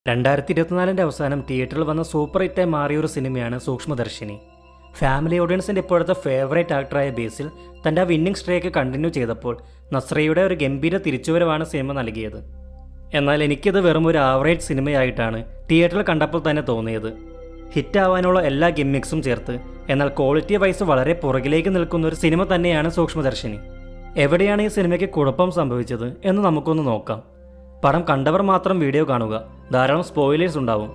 2024 അവസാനം തിയേറ്ററിൽ വന്ന സൂപ്പർ ഹിറ്റായി മാറിയൊരു സിനിമയാണ് സൂക്ഷ്മദർശിനി. ഫാമിലി ഓഡിയൻസിൻ്റെ ഇപ്പോഴത്തെ ഫേവറേറ്റ് ആക്ടറായ ബേസിൽ തൻ്റെ ആ വിന്നിംഗ് സ്ട്രേക്ക് കണ്ടിന്യൂ ചെയ്തപ്പോൾ നസ്രിയയുടെ ഒരു ഗംഭീര തിരിച്ചുവരവാണ് സിനിമ നൽകിയത്. എന്നാൽ എനിക്കിത് വെറും ഒരു ആവറേജ് സിനിമയായിട്ടാണ് തിയേറ്ററിൽ കണ്ടപ്പോൾ തന്നെ തോന്നിയത്. ഹിറ്റാവാനുള്ള എല്ലാ ഗിമ്മിക്സും ചേർത്ത് എന്നാൽ ക്വാളിറ്റി വൈസ് വളരെ പുറകിലേക്ക് നിൽക്കുന്ന ഒരു സിനിമ തന്നെയാണ് സൂക്ഷ്മദർശിനി. എവിടെയാണ് ഈ സിനിമയ്ക്ക് കുഴപ്പം സംഭവിച്ചത് എന്ന് നമുക്കൊന്ന് നോക്കാം. പടം കണ്ടവർ മാത്രം വീഡിയോ കാണുക, ധാരാളം സ്പോയിലേഴ്സ് ഉണ്ടാവും.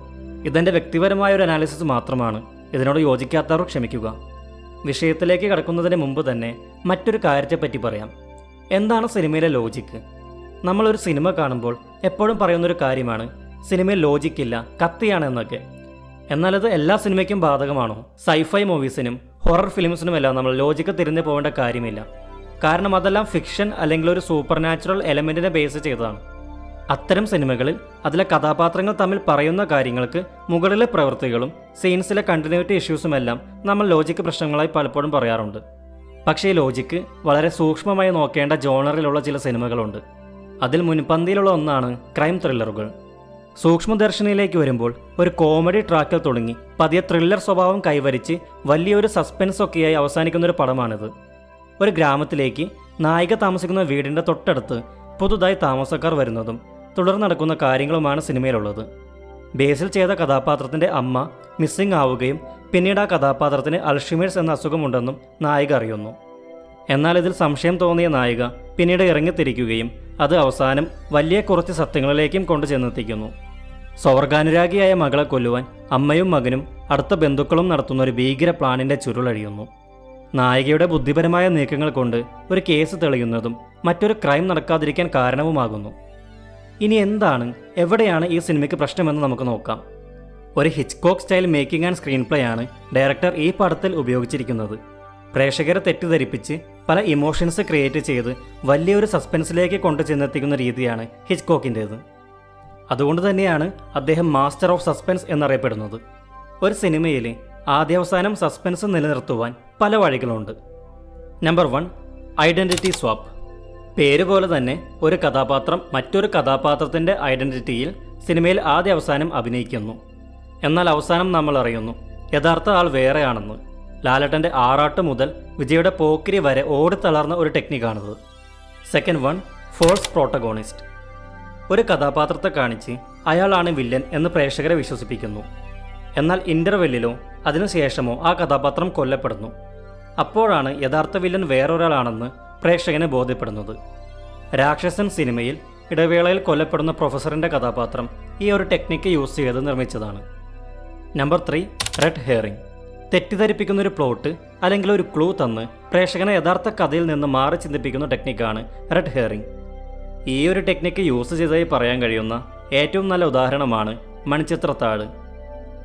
ഇതെൻ്റെ വ്യക്തിപരമായ ഒരു അനാലിസിസ് മാത്രമാണ്, ഇതിനോട് യോജിക്കാത്തവർ ക്ഷമിക്കുക. വിഷയത്തിലേക്ക് കടക്കുന്നതിന് മുമ്പ് തന്നെ മറ്റൊരു കാര്യത്തെപ്പറ്റി പറയാം. എന്താണ് സിനിമയിലെ ലോജിക്ക്? നമ്മളൊരു സിനിമ കാണുമ്പോൾ എപ്പോഴും പറയുന്നൊരു കാര്യമാണ് സിനിമയിൽ ലോജിക്കില്ല, കത്തിയാണെന്നൊക്കെ. എന്നാൽ ഇത് എല്ലാ സിനിമയ്ക്കും ബാധകമാണോ? സൈഫൈ മൂവീസിനും ഹൊറർ ഫിലിംസിനുമെല്ലാം നമ്മൾ ലോജിക്ക് തിരിഞ്ഞു പോകേണ്ട കാര്യമില്ല. കാരണം അതെല്ലാം ഫിക്ഷൻ അല്ലെങ്കിൽ ഒരു സൂപ്പർ നാച്ചുറൽ എലമെൻറ്റിനെ ബേസ് ചെയ്തതാണ്. അത്തരം സിനിമകളിൽ അതിലെ കഥാപാത്രങ്ങൾ തമ്മിൽ പറയുന്ന കാര്യങ്ങൾക്ക് മുകളിലെ പ്രവൃത്തികളും സീൻസിലെ കണ്ടിന്യൂറ്റി ഇഷ്യൂസുമെല്ലാം നമ്മൾ ലോജിക്ക് പ്രശ്നങ്ങളായി പലപ്പോഴും പറയാറുണ്ട്. പക്ഷേ ഈ ലോജിക്ക് വളരെ സൂക്ഷ്മമായി നോക്കേണ്ട ജോണറിലുള്ള ചില സിനിമകളുണ്ട്. അതിൽ മുൻപന്തിയിലുള്ള ഒന്നാണ് ക്രൈം ത്രില്ലറുകൾ. സൂക്ഷ്മദർശിനിയിലേക്ക് വരുമ്പോൾ ഒരു കോമഡി ട്രാക്കിൽ തുടങ്ങി പതിയെ ത്രില്ലർ സ്വഭാവം കൈവരിച്ച് വലിയൊരു സസ്പെൻസ് ഒക്കെയായി അവസാനിക്കുന്നൊരു പടമാണിത്. ഒരു ഗ്രാമത്തിലേക്ക് നായിക താമസിക്കുന്ന വീടിൻ്റെ തൊട്ടടുത്ത് പുതുതായി താമസക്കാർ വരുന്നതും തുടർന്ന് നടക്കുന്ന കാര്യങ്ങളുമാണ് സിനിമയിലുള്ളത്. ബേസിൽ ചെയ്ത കഥാപാത്രത്തിൻ്റെ അമ്മ മിസ്സിംഗ് ആവുകയും പിന്നീട് ആ കഥാപാത്രത്തിന് അൾഷിമേഴ്സ് എന്ന അസുഖമുണ്ടെന്നും നായിക അറിയുന്നു. എന്നാൽ ഇതിൽ സംശയം തോന്നിയ നായിക പിന്നീട് ഇറങ്ങിത്തിരിക്കുകയും അത് അവസാനം വലിയ കുറച്ച് സത്യങ്ങളിലേക്കും കൊണ്ടുചെന്നെത്തിക്കുന്നു. സ്വർഗാനുരാഗിയായ മകളെ കൊല്ലുവാൻ അമ്മയും മകനും അടുത്ത ബന്ധുക്കളും നടത്തുന്ന ഒരു ഭീകര പ്ലാനിൻ്റെ ചുരുളഴിയുന്നു. നായികയുടെ ബുദ്ധിപരമായ നീക്കങ്ങൾ കൊണ്ട് ഒരു കേസ് തെളിയുന്നതും മറ്റൊരു ക്രൈം നടക്കാതിരിക്കാൻ കാരണവുമാകുന്നു. ഇനി എന്താണ്, എവിടെയാണ് ഈ സിനിമയ്ക്ക് പ്രശ്നമെന്ന് നമുക്ക് നോക്കാം. ഒരു Hitchcock style making and screen play ആണ് ഡയറക്ടർ ഈ പടത്തിൽ ഉപയോഗിച്ചിരിക്കുന്നത്. പ്രേക്ഷകരെ തെറ്റിദ്ധരിപ്പിച്ച് പല ഇമോഷൻസ് ക്രിയേറ്റ് ചെയ്ത് വലിയൊരു സസ്പെൻസിലേക്ക് കൊണ്ടു ചെന്നെത്തിക്കുന്ന രീതിയാണ് ഹിച്ച്കോക്കിൻ്റേത്. അതുകൊണ്ട് തന്നെയാണ് അദ്ദേഹം മാസ്റ്റർ ഓഫ് സസ്പെൻസ് എന്നറിയപ്പെടുന്നത്. ഒരു സിനിമയിൽ ആദ്യാവസാനം സസ്പെൻസ് നിലനിർത്തുവാൻ പല വഴികളുണ്ട്. Number 1, identity swap. പേര് പോലെ തന്നെ ഒരു കഥാപാത്രം മറ്റൊരു കഥാപാത്രത്തിൻ്റെ ഐഡൻറ്റിറ്റിയിൽ സിനിമയിൽ ആദ്യ അവസാനം അഭിനയിക്കുന്നു. എന്നാൽ അവസാനം നമ്മൾ അറിയുന്നു യഥാർത്ഥ ആൾ വേറെയാണെന്ന്. ലാലേട്ടൻ്റെ ആറാട്ട് മുതൽ വിജയുടെ പോക്കിരി വരെ ഓടിത്തളർന്ന ഒരു ടെക്നിക്കാണിത്. Second 1, false protagonist. ഒരു കഥാപാത്രത്തെ കാണിച്ച് അയാളാണ് വില്ലൻ എന്ന് പ്രേക്ഷകരെ വിശ്വസിപ്പിക്കുന്നു. എന്നാൽ ഇൻ്റർവെല്ലിലോ അതിനുശേഷമോ ആ കഥാപാത്രം കൊല്ലപ്പെടുന്നു. അപ്പോഴാണ് യഥാർത്ഥ വില്ലൻ വേറൊരാളാണെന്ന് പ്രേക്ഷകനെ ബോധ്യപ്പെടുന്നത്. രാക്ഷസൻ സിനിമയിൽ ഇടവേളയിൽ കൊല്ലപ്പെടുന്ന പ്രൊഫസറിൻ്റെ കഥാപാത്രം ഈ ഒരു ടെക്നിക്ക് യൂസ് ചെയ്ത് നിർമ്മിച്ചതാണ്. Number 3, red herring. തെറ്റിദ്ധരിപ്പിക്കുന്നൊരു പ്ലോട്ട് അല്ലെങ്കിൽ ഒരു ക്ലൂ തന്ന് പ്രേക്ഷകനെ യഥാർത്ഥ കഥയിൽ നിന്ന് മാറി ചിന്തിപ്പിക്കുന്ന ടെക്നിക്കാണ് റെഡ് ഹെയറിംഗ്. ഈ ഒരു ടെക്നിക്ക് യൂസ് ചെയ്തതായി പറയാൻ കഴിയുന്ന ഏറ്റവും നല്ല ഉദാഹരണമാണ് മണിച്ചിത്രത്താഴ്.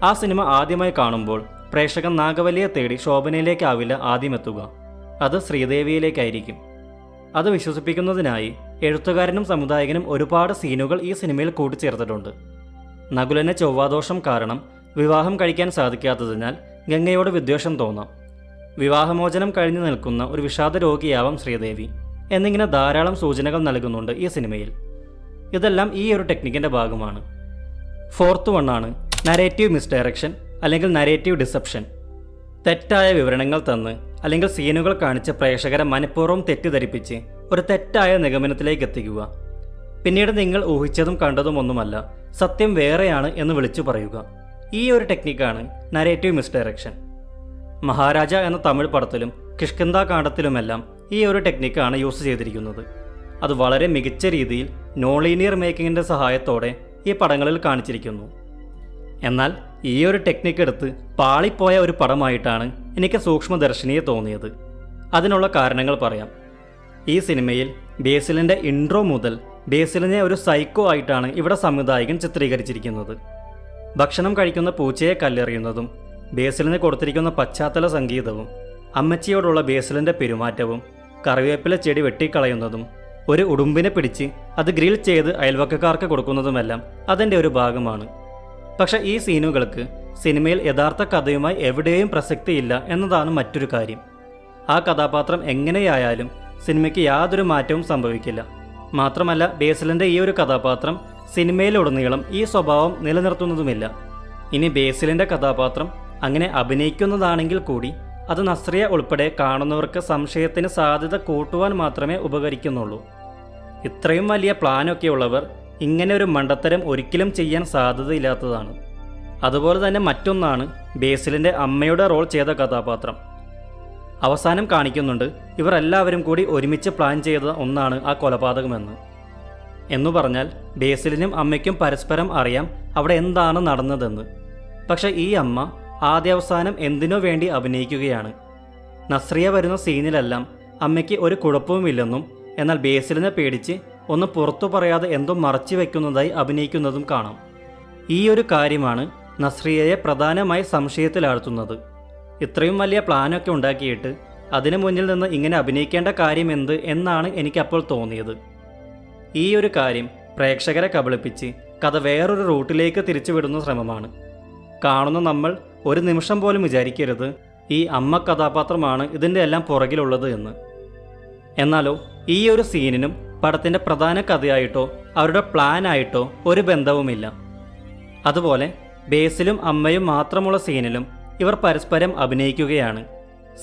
ആ സിനിമ ആദ്യമായി കാണുമ്പോൾ പ്രേക്ഷകൻ നാഗവല്ലിയെ തേടി ശോഭനയിലേക്കാവില്ല ആദ്യം എത്തുക, അത് ശ്രീദേവിയിലേക്കായിരിക്കും. അത് വിശ്വസിപ്പിക്കുന്നതിനായി എഴുത്തുകാരനും സംവിധായകനും ഒരുപാട് സീനുകൾ ഈ സിനിമയിൽ കൂട്ടിച്ചേർത്തിട്ടുണ്ട്. നകുലന് ചൊവ്വാദോഷം കാരണം വിവാഹം കഴിക്കാൻ സാധിക്കാത്തതിനാൽ ഗംഗയോട് വിദ്വേഷം തോന്നാം. വിവാഹമോചനം കഴിഞ്ഞു നിൽക്കുന്ന ഒരു വിഷാദ രോഗിയാവാം ശ്രീദേവി എന്നിങ്ങനെ ധാരാളം സൂചനകൾ നൽകുന്നുണ്ട് ഈ സിനിമയിൽ. ഇതെല്ലാം ഈ ഒരു ടെക്നിക്കിൻ്റെ ഭാഗമാണ്. ഫോർത്ത് 1 ആണ് നരേറ്റീവ് മിസ്ഡയറക്ഷൻ അല്ലെങ്കിൽ നരേറ്റീവ് ഡിസെപ്ഷൻ. തെറ്റായ വിവരണങ്ങൾ തന്ന് അല്ലെങ്കിൽ സീനുകൾ കാണിച്ച് പ്രേക്ഷകരെ മനഃപൂർവ്വം തെറ്റിദ്ധരിപ്പിച്ച് ഒരു തെറ്റായ നിഗമനത്തിലേക്ക് എത്തിക്കുക. പിന്നീട് നിങ്ങൾ ഊഹിച്ചതും കണ്ടതുമൊന്നുമല്ല, സത്യം വേറെയാണ് എന്ന് വിളിച്ചു പറയുക. ഈ ഒരു ടെക്നിക്കാണ് നരേറ്റീവ് മിസ്ഡയറക്ഷൻ. മഹാരാജ എന്ന തമിഴ് പടത്തിലും കിഷ്കിന്ധ കാണ്ഡത്തിലുമെല്ലാം ഈ ഒരു ടെക്നിക്കാണ് യൂസ് ചെയ്തിരിക്കുന്നത്. അത് വളരെ മികച്ച രീതിയിൽ നോൺ ലീനിയർ മേക്കിങ്ങിൻ്റെ സഹായത്തോടെ ഈ പടങ്ങളിൽ കാണിച്ചിരിക്കുന്നു. എന്നാൽ ഈ ഒരു ടെക്നിക്ക് എടുത്ത് പാളിപ്പോയ ഒരു പടമായിട്ടാണ് എനിക്ക് സൂക്ഷ്മദർശിനിയെ തോന്നിയത്. അതിനുള്ള കാരണങ്ങൾ പറയാം. ഈ സിനിമയിൽ ബേസിലിൻ്റെ ഇൻട്രോ മുതൽ ബേസിലിനെ ഒരു സൈക്കോ ആയിട്ടാണ് ഇവിടെ സംവിധായകൻ ചിത്രീകരിച്ചിരിക്കുന്നത്. ഭക്ഷണം കഴിക്കുന്ന പൂച്ചയെ കല്ലെറിയുന്നതും ബേസിലിന് കൊടുത്തിരിക്കുന്ന പശ്ചാത്തല സംഗീതവും അമ്മച്ചിയോടുള്ള ബേസിലിൻ്റെ പെരുമാറ്റവും കറിവേപ്പില ചെടി വെട്ടിക്കളയുന്നതും ഒരു ഉടുമ്പിനെ പിടിച്ച് അത് ഗ്രിൽ ചെയ്ത് അയൽവക്കക്കാർക്ക് കൊടുക്കുന്നതുമെല്ലാം അതിൻ്റെ ഒരു ഭാഗമാണ്. പക്ഷേ ഈ സീനുകൾക്ക് സിനിമയിൽ യഥാർത്ഥ കഥയുമായി എവിടെയും പ്രസക്തിയില്ല എന്നതാണ് മറ്റൊരു കാര്യം. ആ കഥാപാത്രം എങ്ങനെയായാലും സിനിമയ്ക്ക് യാതൊരു മാറ്റവും സംഭവിക്കില്ല. മാത്രമല്ല ബേസിലിൻ്റെ ഈ ഒരു കഥാപാത്രം സിനിമയിലുടനീളം ഈ സ്വഭാവം നിലനിർത്തുന്നതുമില്ല. ഇനി ബേസിലിൻ്റെ കഥാപാത്രം അങ്ങനെ അഭിനയിക്കുന്നതാണെങ്കിൽ കൂടി അത് നസ്രിയ ഉൾപ്പെടെ കാണുന്നവർക്ക് സംശയത്തിന് സാധ്യത കൂട്ടുവാൻ മാത്രമേ ഉപകരിക്കുന്നുള്ളൂ. ഇത്രയും വലിയ പ്ലാനൊക്കെ ഉള്ളവർ ഇങ്ങനെ ഒരു മണ്ടത്തരം ഒരിക്കലും ചെയ്യാൻ സാധ്യതയില്ലാത്തതാണ്. അതുപോലെ തന്നെ മറ്റൊന്നാണ് ബേസിലിൻ്റെ അമ്മയുടെ റോൾ ചെയ്ത കഥാപാത്രം. അവസാനം കാണിക്കുന്നുണ്ട് ഇവർ എല്ലാവരും കൂടി ഒരുമിച്ച് പ്ലാൻ ചെയ്ത ഒന്നാണ് ആ കൊലപാതകമെന്ന്. എന്നു പറഞ്ഞാൽ ബേസിലിനും അമ്മയ്ക്കും പരസ്പരം അറിയാം അവിടെ എന്താണ് നടന്നതെന്ന്. പക്ഷെ ഈ അമ്മ ആദ്യാവസാനം എന്തിനോ വേണ്ടി അഭിനയിക്കുകയാണ്. നസ്രിയ വരുന്ന സീനിലെല്ലാം അമ്മയ്ക്ക് ഒരു കുഴപ്പവുമില്ലെന്നും എന്നാൽ ബേസിലിനെ പേടിച്ച് ഒന്നും പുറത്തു പറയാതെ എന്തോ മറച്ചു വയ്ക്കുന്നതായി അഭിനയിക്കുന്നതും കാണാം. ഈ ഒരു കാര്യമാണ് നസ്രിയയെ പ്രധാനമായി സംശയത്തിലാഴ്ത്തുന്നത്. ഇത്രയും വലിയ പ്ലാനൊക്കെ ഉണ്ടാക്കിയിട്ട് അതിനു മുന്നിൽ നിന്ന് ഇങ്ങനെ അഭിനയിക്കേണ്ട കാര്യം എന്ത് എന്നാണ് എനിക്കപ്പോൾ തോന്നിയത്. ഈ ഒരു കാര്യം പ്രേക്ഷകരെ കബളിപ്പിച്ച് കഥ വേറൊരു റൂട്ടിലേക്ക് തിരിച്ചുവിടുന്ന ശ്രമമാണ്. കാണുന്ന നമ്മൾ ഒരു നിമിഷം പോലും വിചാരിക്കരുത് ഈ അമ്മ കഥാപാത്രമാണ് ഇതിൻ്റെ എല്ലാം പുറകിലുള്ളത് എന്ന്. എന്നാലോ ഈ ഒരു സീനിനും പടത്തിൻ്റെ പ്രധാന കഥയായിട്ടോ അവരുടെ പ്ലാനായിട്ടോ ഒരു ബന്ധവുമില്ല. അതുപോലെ ബേസിലും അമ്മയും മാത്രമുള്ള സീനിലും ഇവർ പരസ്പരം അഭിനയിക്കുകയാണ്.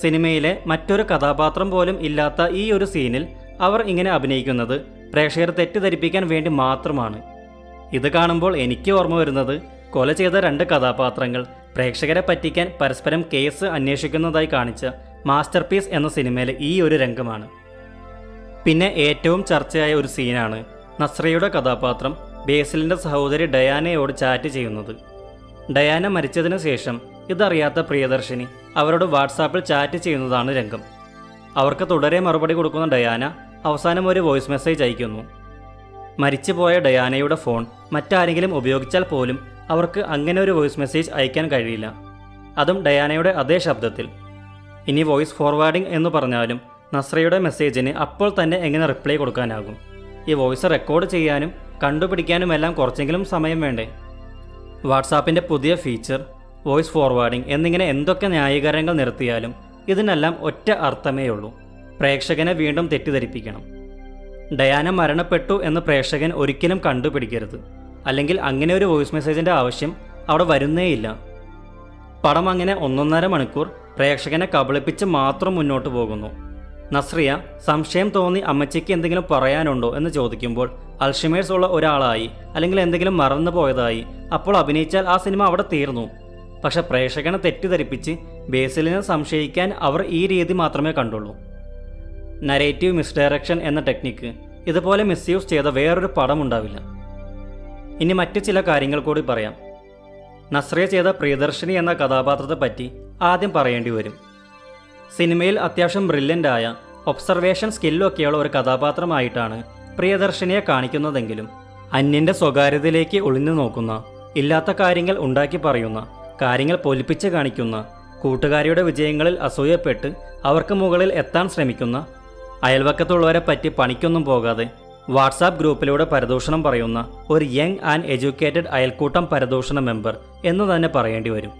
സിനിമയിലെ മറ്റൊരു കഥാപാത്രം പോലും ഇല്ലാത്ത ഈ ഒരു സീനിൽ അവർ ഇങ്ങനെ അഭിനയിക്കുന്നത് പ്രേക്ഷകരെ തെറ്റിദ്ധരിപ്പിക്കാൻ വേണ്ടി മാത്രമാണ്. ഇത് കാണുമ്പോൾ എനിക്ക് ഓർമ്മ വരുന്നത് കൊല ചെയ്ത 2 കഥാപാത്രങ്ങൾ പ്രേക്ഷകരെ പറ്റിക്കാൻ പരസ്പരം കേസ് അന്വേഷിക്കുന്നതായി കാണിച്ച മാസ്റ്റർ പീസ് എന്ന സിനിമയിലെ ഈ ഒരു രംഗമാണ്. പിന്നെ ഏറ്റവും ചർച്ചയായ ഒരു സീനാണ് നസ്രിയയുടെ കഥാപാത്രം ബേസിലിൻ്റെ സഹോദരി ഡയാനയോട് ചാറ്റ് ചെയ്യുന്നത്. ഡയാന മരിച്ചതിന് ശേഷം ഇതറിയാത്ത പ്രിയദർശിനി അവരോട് വാട്സാപ്പിൽ ചാറ്റ് ചെയ്യുന്നതാണ് രംഗം. അവർക്ക് തുടരെ മറുപടി കൊടുക്കുന്ന ഡയാന അവസാനം ഒരു വോയിസ് മെസ്സേജ് അയക്കുന്നു. മരിച്ചുപോയ ഡയാനയുടെ ഫോൺ മറ്റാരെങ്കിലും ഉപയോഗിച്ചാൽ പോലും അവർക്ക് അങ്ങനെ ഒരു വോയിസ് മെസ്സേജ് അയക്കാൻ കഴിയില്ല, അതും ഡയാനയുടെ അതേ ശബ്ദത്തിൽ. ഇനി വോയിസ് ഫോർവേഡിംഗ് എന്ന് പറഞ്ഞാലും നസ്രിയയുടെ മെസ്സേജിന് അപ്പോൾ തന്നെ എങ്ങനെ റിപ്ലൈ കൊടുക്കാനാകും? ഈ വോയിസ് റെക്കോർഡ് ചെയ്യാനും കണ്ടുപിടിക്കാനുമെല്ലാം കുറച്ചെങ്കിലും സമയം വേണ്ടേ? വാട്സാപ്പിൻ്റെ പുതിയ ഫീച്ചർ, വോയിസ് ഫോർവേഡിംഗ് എന്നിങ്ങനെ എന്തൊക്കെ ന്യായീകരണങ്ങൾ നിർത്തിയാലും ഇതിനെല്ലാം ഒറ്റ അർത്ഥമേ ഉള്ളൂ: പ്രേക്ഷകനെ വീണ്ടും തെറ്റിദ്ധരിപ്പിക്കണം. ഡയാന മരണപ്പെട്ടു എന്ന് പ്രേക്ഷകൻ ഒരിക്കലും കണ്ടുപിടിക്കരുത്, അല്ലെങ്കിൽ അങ്ങനെ ഒരു വോയിസ് മെസ്സേജിൻ്റെ ആവശ്യം അവിടെ വരുന്നേയില്ല. പടം അങ്ങനെ 1.5 മണിക്കൂർ പ്രേക്ഷകനെ കബളിപ്പിച്ച് മാത്രം മുന്നോട്ട് പോകുന്നു. നസ്രിയ സംശയം തോന്നി അമ്മച്ചിക്ക് എന്തെങ്കിലും പറയാനുണ്ടോ എന്ന് ചോദിക്കുമ്പോൾ അൾഷിമേഴ്സ് ഉള്ള ഒരാളായി അല്ലെങ്കിൽ എന്തെങ്കിലും മറന്നു പോയതായി അപ്പോൾ അഭിനയിച്ചാൽ ആ സിനിമ അവിടെ തീർന്നു. പക്ഷെ പ്രേക്ഷകനെ തെറ്റിദ്ധരിപ്പിച്ച് ബേസിലിനെ സംശയിക്കാൻ അവർ ഈ രീതി മാത്രമേ കണ്ടുള്ളൂ. നരേറ്റീവ് മിസ്ഡയറക്ഷൻ എന്ന ടെക്നിക്ക് ഇതുപോലെ മിസ്യൂസ് ചെയ്ത വേറൊരു പടം ഉണ്ടാവില്ല. ഇനി മറ്റു ചില കാര്യങ്ങൾ കൂടി പറയാം. നസ്രിയ ചെയ്ത പ്രിയദർശിനി എന്ന കഥാപാത്രത്തെ പറ്റി ആദ്യം പറയേണ്ടി വരും. സിനിമയിൽ അത്യാവശ്യം ബ്രില്യൻ്റായ ഒബ്സർവേഷൻ സ്കില്ലൊക്കെയുള്ള ഒരു കഥാപാത്രമായിട്ടാണ് പ്രിയദർശിനിയെ കാണിക്കുന്നതെങ്കിലും അന്യൻ്റെ സ്വകാര്യതയിലേക്ക് ഒളിഞ്ഞു നോക്കുന്ന, ഇല്ലാത്ത കാര്യങ്ങൾ ഉണ്ടാക്കി പറയുന്ന, കാര്യങ്ങൾ പൊലിപ്പിച്ച് കാണിക്കുന്ന, കൂട്ടുകാരിയുടെ വിജയങ്ങളിൽ അസൂയപ്പെട്ട് അവർക്ക് മുകളിൽ എത്താൻ ശ്രമിക്കുന്ന, അയൽവക്കത്തുള്ളവരെ പറ്റി പണിക്കൊന്നും പോകാതെ വാട്സാപ്പ് ഗ്രൂപ്പിലൂടെ പരദൂഷണം പറയുന്ന ഒരു യങ് ആൻഡ് എഡ്യൂക്കേറ്റഡ് അയൽക്കൂട്ടം പരദൂഷണ മെമ്പർ എന്ന് തന്നെ പറയേണ്ടി വരും.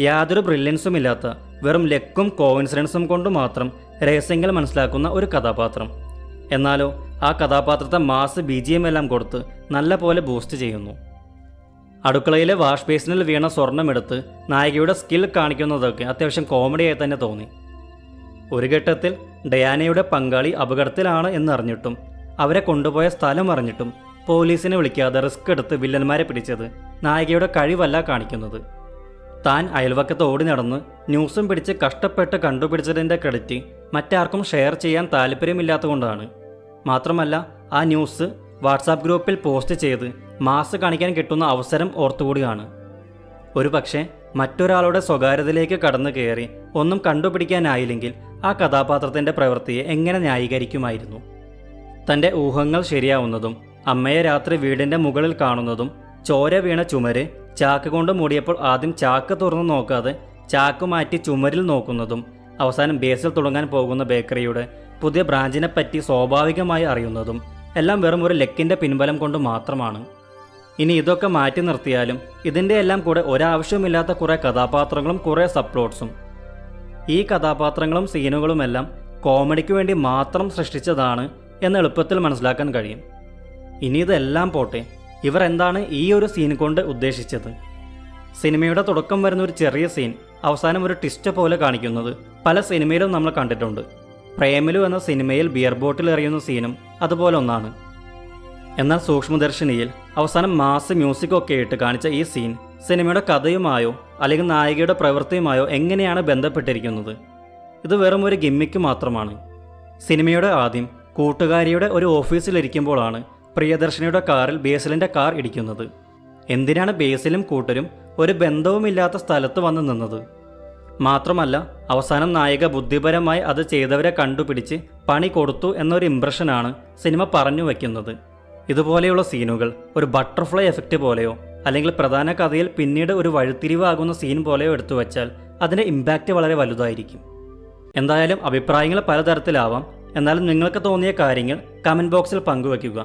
യാതൊരു ബ്രില്യൻസും ഇല്ലാത്ത വെറും ലക്കും കോയിൻസിഡൻസും കൊണ്ട് മാത്രം രഹസ്യങ്ങൾ മനസ്സിലാക്കുന്ന ഒരു കഥാപാത്രം. എന്നാലോ ആ കഥാപാത്രത്തെ മാസ് BGM എല്ലാം കൊടുത്ത് നല്ല പോലെ ബൂസ്റ്റ് ചെയ്യുന്നു. അടുക്കളയിലെ വാഷ് ബേസിനിൽ വീണ സ്വർണ്ണമെടുത്ത് നായികയുടെ സ്കിൽ കാണിക്കുന്നതൊക്കെ അത്യാവശ്യം കോമഡിയായി തന്നെ തോന്നി. ഒരു ഘട്ടത്തിൽ ഡയാനയുടെ പങ്കാളി അപകടത്തിലാണ് എന്നറിഞ്ഞിട്ടും അവരെ കൊണ്ടുപോയ സ്ഥലം അറിഞ്ഞിട്ടും പോലീസിനെ വിളിക്കാതെ റിസ്ക് എടുത്ത് വില്ലന്മാരെ പിടിച്ചത് നായികയുടെ കഴിവല്ല കാണിക്കുന്നത്. താൻ അയൽവക്കത്ത് ഓടി നടന്ന് ന്യൂസും പിടിച്ച് കഷ്ടപ്പെട്ട് കണ്ടുപിടിച്ചതിൻ്റെ ക്രെഡിറ്റ് മറ്റാർക്കും ഷെയർ ചെയ്യാൻ താല്പര്യമില്ലാത്തതുകൊണ്ടാണ്. മാത്രമല്ല ആ ന്യൂസ് വാട്സാപ്പ് ഗ്രൂപ്പിൽ പോസ്റ്റ് ചെയ്ത് മാസ് കാണിക്കാൻ കിട്ടുന്ന അവസരം ഓർത്തുകൂടിയാണ്. ഒരു പക്ഷേ മറ്റൊരാളുടെ സ്വകാര്യതയിലേക്ക് കടന്നു കയറി ഒന്നും കണ്ടുപിടിക്കാനായില്ലെങ്കിൽ ആ കഥാപാത്രത്തിൻ്റെ പ്രവൃത്തിയെ എങ്ങനെ ന്യായീകരിക്കുമായിരുന്നു? തൻ്റെ ഊഹങ്ങൾ ശരിയാവുന്നതും അമ്മയെ രാത്രി വീടിൻ്റെ മുകളിൽ കാണുന്നതും ചോര വീണ ചുമര് ചാക്ക് കൊണ്ട് മൂടിയപ്പോൾ ആദ്യം ചാക്ക് തുറന്നു നോക്കാതെ ചാക്ക് മാറ്റി ചുമരിൽ നോക്കുന്നതും അവസാനം ബേസിൽ തുടങ്ങാൻ പോകുന്ന ബേക്കറിയുടെ പുതിയ ബ്രാഞ്ചിനെപ്പറ്റി സ്വാഭാവികമായി അറിയുന്നതും എല്ലാം വെറും ഒരു ലക്കിൻ്റെ പിൻബലം കൊണ്ട് മാത്രമാണ്. ഇനി ഇതൊക്കെ മാറ്റി നിർത്തിയാലും ഇതിൻ്റെ എല്ലാം കൂടെ ഒരാവശ്യമില്ലാത്ത കുറേ കഥാപാത്രങ്ങളും കുറേ സബ്പ്ലോട്ട്സും. ഈ കഥാപാത്രങ്ങളും സീനുകളുമെല്ലാം കോമഡിക്ക് വേണ്ടി മാത്രം സൃഷ്ടിച്ചതാണ് എന്ന് എളുപ്പത്തിൽ മനസ്സിലാക്കാൻ കഴിയും. ഇനി ഇതെല്ലാം പോട്ടെ, ഇവർ എന്താണ് ഈ ഒരു സീൻ കൊണ്ട് ഉദ്ദേശിച്ചത്? സിനിമയുടെ തുടക്കം വരുന്ന ഒരു ചെറിയ സീൻ അവസാനം ഒരു ട്വിസ്റ്റ് പോലെ കാണിക്കുന്നത് പല സിനിമയിലും നമ്മൾ കണ്ടിട്ടുണ്ട്. പ്രേമലു എന്ന സിനിമയിൽ ബിയർ ബോട്ടിൽ എറിയുന്ന സീനും അതുപോലെ ഒന്നാണ്. എന്നാൽ സൂക്ഷ്മദർശിനിയിൽ അവസാനം മാസ് മ്യൂസിക്കൊക്കെ ഇട്ട് കാണിച്ച ഈ സീൻ സിനിമയുടെ കഥയുമായോ അല്ലെങ്കിൽ നായികയുടെ പ്രവൃത്തിയുമായോ എങ്ങനെയാണ് ബന്ധപ്പെട്ടിരിക്കുന്നത്? ഇത് വെറും ഒരു ഗിമ്മിക്ക് മാത്രമാണ്. സിനിമയുടെ ആദ്യം കൂട്ടുകാരിയുടെ ഒരു ഓഫീസിലിരിക്കുമ്പോഴാണ് പ്രിയദർശിനിയുടെ കാറിൽ ബേസിലിൻ്റെ കാർ ഇടിക്കുന്നത്. എന്തിനാണ് ബേസിലും കൂട്ടരും ഒരു ബന്ധവുമില്ലാത്ത സ്ഥലത്ത് വന്ന് നിന്നത്? മാത്രമല്ല അവസാനം നായിക ബുദ്ധിപരമായി അത് ചെയ്തവരെ കണ്ടുപിടിച്ച് പണി കൊടുത്തു എന്നൊരു ഇംപ്രഷനാണ് സിനിമ പറഞ്ഞു വയ്ക്കുന്നത്. ഇതുപോലെയുള്ള സീനുകൾ ഒരു ബട്ടർഫ്ലൈ എഫക്റ്റ് പോലെയോ അല്ലെങ്കിൽ പ്രധാന കഥയിൽ പിന്നീട് ഒരു വഴിത്തിരിവാകുന്ന സീൻ പോലെയോ എടുത്തു വച്ചാൽ അതിൻ്റെ ഇമ്പാക്റ്റ് വളരെ വലുതായിരിക്കും. എന്തായാലും അഭിപ്രായങ്ങൾ പലതരത്തിലാവാം. എന്നാലും നിങ്ങൾക്ക് തോന്നിയ കാര്യങ്ങൾ കമൻറ്റ് ബോക്സിൽ പങ്കുവയ്ക്കുക.